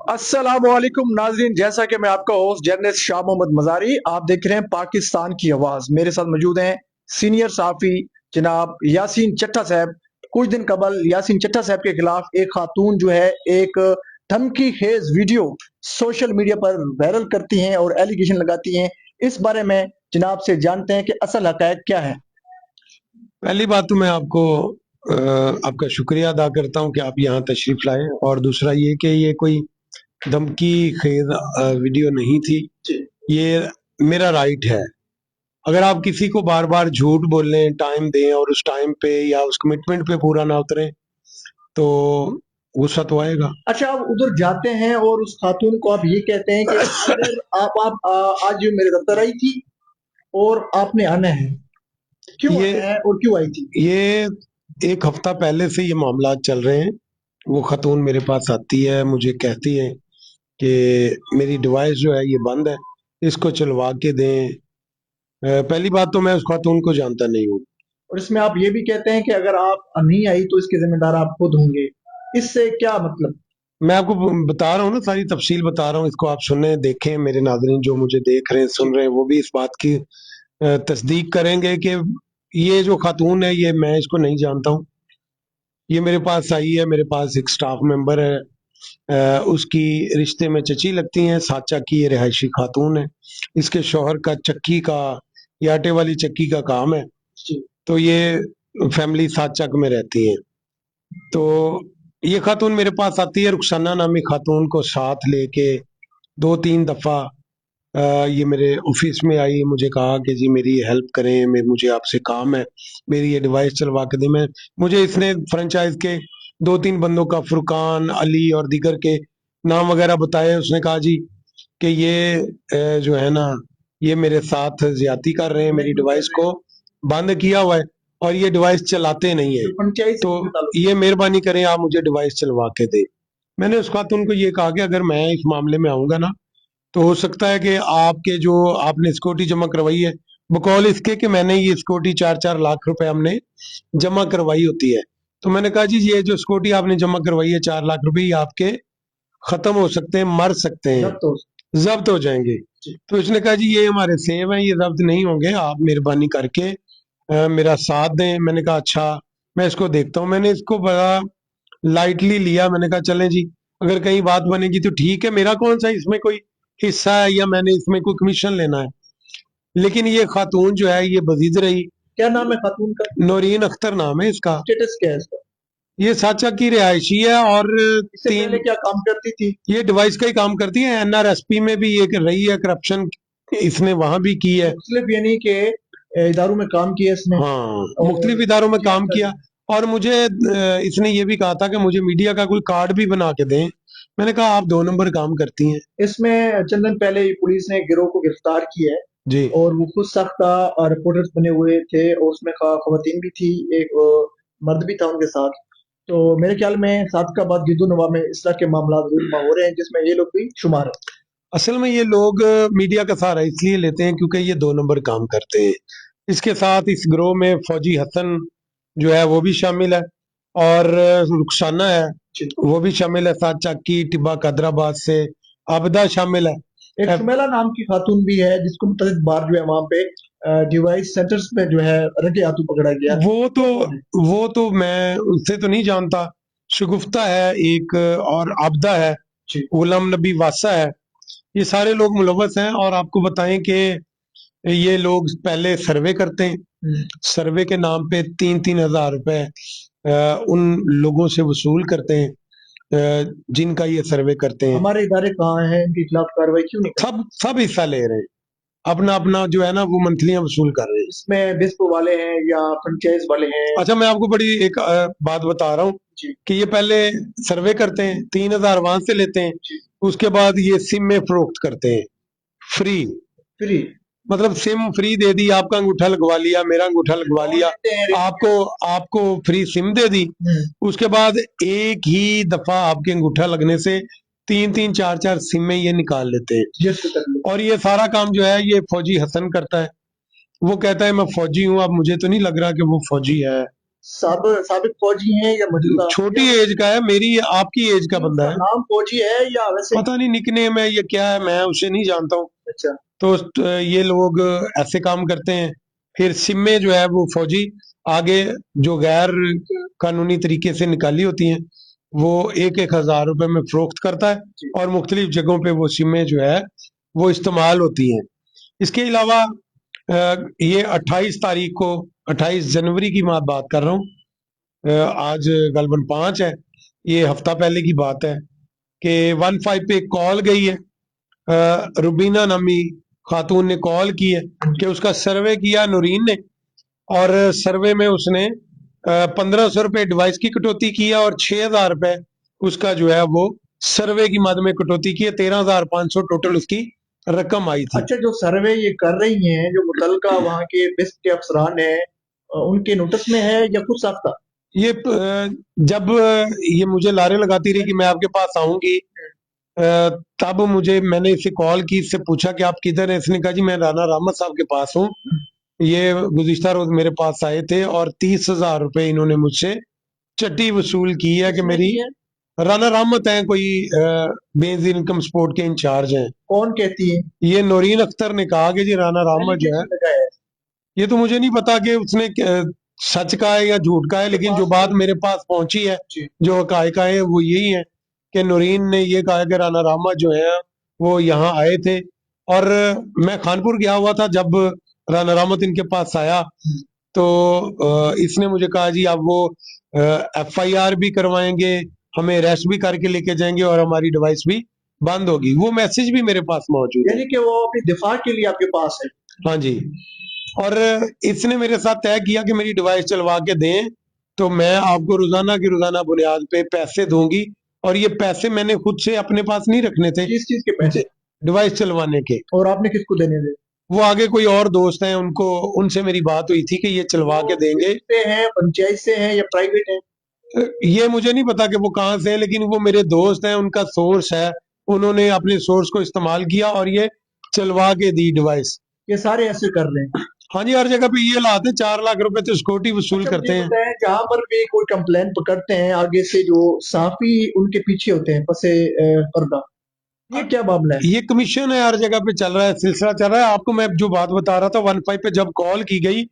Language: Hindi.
अस्सलामुअलैकुम नाजरीन, जैसा कि मैं आपका होस्ट जर्नलिस्ट शाह मोहम्मद मजारी, आप देख रहे हैं पाकिस्तान की आवाज। मेरे साथ मौजूद हैं सीनियर साफी जनाब यासीन चट्टा साहब। कुछ दिन कबल यासीन चट्टा साहब के खिलाफ एक खातून जो है एक धमकी खेज वीडियो सोशल मीडिया पर वायरल करती हैं और एलिगेशन लगाती हैं। इस बारे में जनाब से जानते हैं कि असल हकायक क्या है। पहली बात तो मैं आपको आपका शुक्रिया अदा करता हूं कि आप यहाँ तशरीफ लाए, और दूसरा ये कि ये कोई धमकी खेज वीडियो नहीं थी। ये मेरा राइट है। अगर आप किसी को बार बार झूठ बोलें, टाइम दें और उस टाइम पे या उस कमिटमेंट पे पूरा ना उतरें तो गुस्सा तो आएगा। अच्छा, आप उधर जाते हैं और उस खातून को आप ये कहते हैं कि अगर आप आज मेरे दफ्तर आई थी और आपने आना है, क्यों ये आना है और क्यों आई थी? ये एक हफ्ता पहले से ये मामला चल रहे हैं। वो खातून मेरे पास आती है, मुझे कहती है कि मेरी डिवाइस जो है ये बंद है, इसको चलवा के दें। पहली बात तो मैं उस खातून को जानता नहीं हूँ। और इसमें आप ये भी कहते हैं कि अगर आप नहीं आई तो इसके जिम्मेदार आप खुद होंगे। इससे क्या मतलब? मैं आपको बता रहा हूँ ना, सारी तफसील बता रहा हूँ। इसको आप सुने, देखें। मेरे नाज़रीन जो मुझे देख रहे हैं, सुन रहे हैं, वो भी इस बात की तस्दीक करेंगे कि ये जो खातून है ये मैं इसको नहीं जानता हूँ। ये मेरे पास आई है, मेरे पास एक स्टाफ मेंबर है, उसकी रिश्ते में चची लगती हैं। साचा की ये रिहायशी खातून है। इसके शौहर का चक्की का, ये आटे वाली चक्की का काम है। तो ये फैमिली साचक में रहती है। तो ये खातून मेरे पास आती है, रुखसाना नामी खातून को साथ लेके 2-3 दफा ये मेरे ऑफिस में आई। मुझे कहा कि जी मेरी हेल्प करें, मुझे आपसे काम है, मेरी ये डिवाइस चलवा के दें। मैं मुझे इसने फ्रेंचाइज के 2-3 बंदों का, फुरकान, अली और दीगर के नाम वगैरह बताए। उसने कहा जी कि ये जो है ना, ये मेरे साथ ज्यादती कर रहे हैं, मेरी डिवाइस को बंद किया हुआ है और ये डिवाइस चलाते नहीं है, तो ये मेहरबानी करें आप मुझे डिवाइस चलवा के दें। मैंने उस खातून को ये कहा कि अगर मैं इस मामले में आऊंगा ना, तो हो सकता है कि आपके जो आपने सिक्योरिटी जमा करवाई है, बकौल इसके कि मैंने ये सिक्योरिटी 4-4 लाख रुपए हमने जमा करवाई होती है। तो मैंने कहा जी ये जो सिक्योरिटी आपने जमा करवाई है 4 लाख रुपए, ये आपके खत्म हो सकते हैं, मर सकते हैं, जब्त हो जाएंगे। तो इसने कहा जी ये हमारे सेव हैं, ये जब्त नहीं होंगे, आप मेहरबानी करके मेरा साथ दें। मैंने कहा अच्छा, मैं इसको देखता हूँ। मैंने इसको बड़ा लाइटली लिया। मैंने कहा चलें जी, अगर कहीं बात बनेगी तो ठीक है, मेरा कौन सा इसमें कोई हिस्सा है या मैंने इसमें कोई कमीशन लेना है। लेकिन ये खातून जो है ये बजीद रही। क्या नाम है खातून का? नौरीन अख्तर नाम है इसका। स्टेटस क्या है इसका? ये साचा की रिहायशी है और इससे पहले क्या काम करती थी? ये डिवाइस का ही काम करती है। एनआरएसपी में भी ये रही है, करप्शन इसने वहां भी की है। मुख्तलिफ यानी कि इदारों में काम किया इसने। हाँ, मुख्तलिफ इदारों में काम किया। और मुझे इसने ये भी कहा था कि मुझे मीडिया का कोई कार्ड भी बना के दें। मैंने कहा आप 2 नंबर काम करती हैं। इसमें चंद दिन पहले पुलिस ने गिरोह को गिरफ्तार किया है जी। और वो खुद सख्ता रिपोर्टर्स बने हुए थे और उसमें खवातीन भी थी, एक मर्द भी था उनके साथ। तो मेरे ख्याल में सादकाबाद गिद्दुनवा में इस तरह के मामला रूनमा हो रहे हैं जिसमें ये लोग भी शुमार है। असल में ये लोग मीडिया का सहारा इसलिए लेते हैं क्योंकि ये 2 नंबर काम करते हैं। इसके साथ इस गिरोह में फौजी हसन जो है वो भी शामिल है, और रुखसाना है वो भी शामिल है। साथ चाकी टिब्बा कादराबाद से आबदा शामिल है। एक शुमेला नाम की खातून भी है जिसको मुतअद्दिद बार जो है वहां पे डिवाइस सेंटर्स पे जो है रंगे हाथों पकड़ा गया। वो तो मैं उससे तो नहीं जानता। शगुफ्ता है एक, और आबदा है, गुलाम नबी वासा है। ये सारे लोग मुलव्वस हैं। और आपको बताएं कि ये लोग पहले सर्वे करते हैं। सर्वे के नाम पे 3-3 हजार रुपए उन लोगों से वसूल करते हैं जिनका ये सर्वे करते हैं। हमारे इदारे कहाँ हैं, इनके खिलाफ कार्रवाई क्यों नहीं? सब हिस्सा ले रहे हैं, अपना अपना जो है ना वो मंथलियां वसूल कर रहे हैं। इसमें डिस्को वाले हैं या फ्रेंचाइज वाले हैं? अच्छा, मैं आपको बड़ी एक बात बता रहा हूँ कि ये पहले सर्वे करते हैं, 3,000 वहां से लेते हैं, उसके बाद ये सिम में फरोख्त करते हैं फ्री। मतलब सिम फ्री दे दी, आपका अंगूठा लगवा लिया, मेरा अंगूठा लगवा लिया, आपको फ्री सिम दे दी। उसके बाद एक ही दफा आपके अंगूठा लगने से 3-3 4-4 सिमें ये निकाल लेते हैं। और ये सारा काम जो है ये फौजी हसन करता है। वो कहता है मैं फौजी हूँ। अब मुझे तो नहीं लग रहा कि वो फौजी है। साबिक फौजी हैं या मौजूदा? छोटी एज का है, मेरी आपकी एज का बंदा उसका है। नाम फौजी है या वैसे? पता नहीं निकनेम है ये क्या है, मैं उसे नहीं जानता हूँ। अच्छा। तो ये लोग ऐसे काम करते हैं। फिर सिम में जो है वो फौजी आगे जो गैर कानूनी तरीके से निकाली होती हैं वो 1,000 रुपए में फरोख्त करता है जी। और मुख्तलिफ जगहों पे वो सिमें जो है वो इस्तेमाल होती हैं। इसके अलावा ये 28 तारीख को 28 जनवरी की मैं बात कर रहा हूँ, आज गलबन 5 है, ये हफ्ता पहले की बात है कि 15 पे कॉल गई है, रुबीना नामी खातून ने कॉल की है कि उसका सर्वे किया नूरीन ने, और सर्वे में उसने 1,500 रुपए डिवाइस की कटौती की है और 6,000 रुपए उसका जो है वो सर्वे की मद में कटौती की है। 13,500 टोटल उसकी रकम आई थी। अच्छा, जो सर्वे ये कर रही हैं, जो मुतलका वहाँ के बिस्प के अफसरान हैं, उनके नोटिस में है या खुद साख्ता? ये जब ये मुझे लारे लगाती रही कि मैं आपके पास आऊंगी, तब मैंने इसे कॉल की, इससे पूछा कि आप किधर हैं। इसने कहा जी मैं राना रहमत साहब के पास हूँ। ये गुज़िश्ता रोज मेरे पास आए थे और 30,000 रुपए इन्होंने मुझसे चट्टी वसूल की है कि किसने मेरी। की है? राना रहमत हैं, कोई बेनजीर इनकम सपोर्ट के इंचार्ज हैं। कौन कहती है? ये नौरीन अख्तर ने कहा कि जी राना मैंने रहमत जो है, किसने लगाया है? ये तो मुझे नहीं पता कि उसने सच कहा है या झूठ कहा है, लेकिन जो बात मेरे पास पहुंची है, जी। जो हकायक है वो यही है कि नौरीन ने ये कहा कि राना रहमत जो है वो यहाँ आए थे, और मैं खानपुर गया हुआ था जब राना रहमत इनके पास आया, तो इसने मुझे कहा जी आप वो FIR भी करवाएंगे, हमें अरेस्ट भी करके लेके जाएंगे और हमारी डिवाइस भी बंद होगी। वो मैसेज भी मेरे पास मौजूद है। यानी कि वो अपनी दिफा के लिए आपके पास है? हाँ जी। और इसने मेरे साथ तय किया कि मेरी डिवाइस चलवा के दें तो मैं आपको रोजाना की रोजाना बुनियाद पे पैसे दूंगी, और ये पैसे मैंने खुद से अपने पास नहीं रखने थे, किस चीज के पैसे? डिवाइस चलवाने के। और आपने किसको देने थे? वो आगे कोई और दोस्त हैं, उनको उनसे मेरी बात हुई थी कि ये चलवा के देंगे। से हैं, पंचायत से हैं या प्राइवेट हैं? ये मुझे नहीं पता कि वो कहाँ से है, लेकिन वो मेरे दोस्त हैं, उनका सोर्स है, उन्होंने अपने सोर्स को इस्तेमाल किया और ये चलवा के दी डिवाइस। ये सारे ऐसे कर रहे हैं? हाँ जी, हर जगह पे ये लाते 4 लाख रुपए तो सिक्योरिटी वसूल अच्छा, करते मुझे हैं। बताएं, जहाँ पर भी कोई कंप्लेन पकड़ते हैं आगे से जो साफी उनके पीछे होते हैं पसे पर्दा, ये क्या मामला है? ये कमीशन है, हर जगह पे चल रहा है, सिलसिला चल रहा है। आपको मैं जो बात बता रहा था 15 पे जब कॉल की गई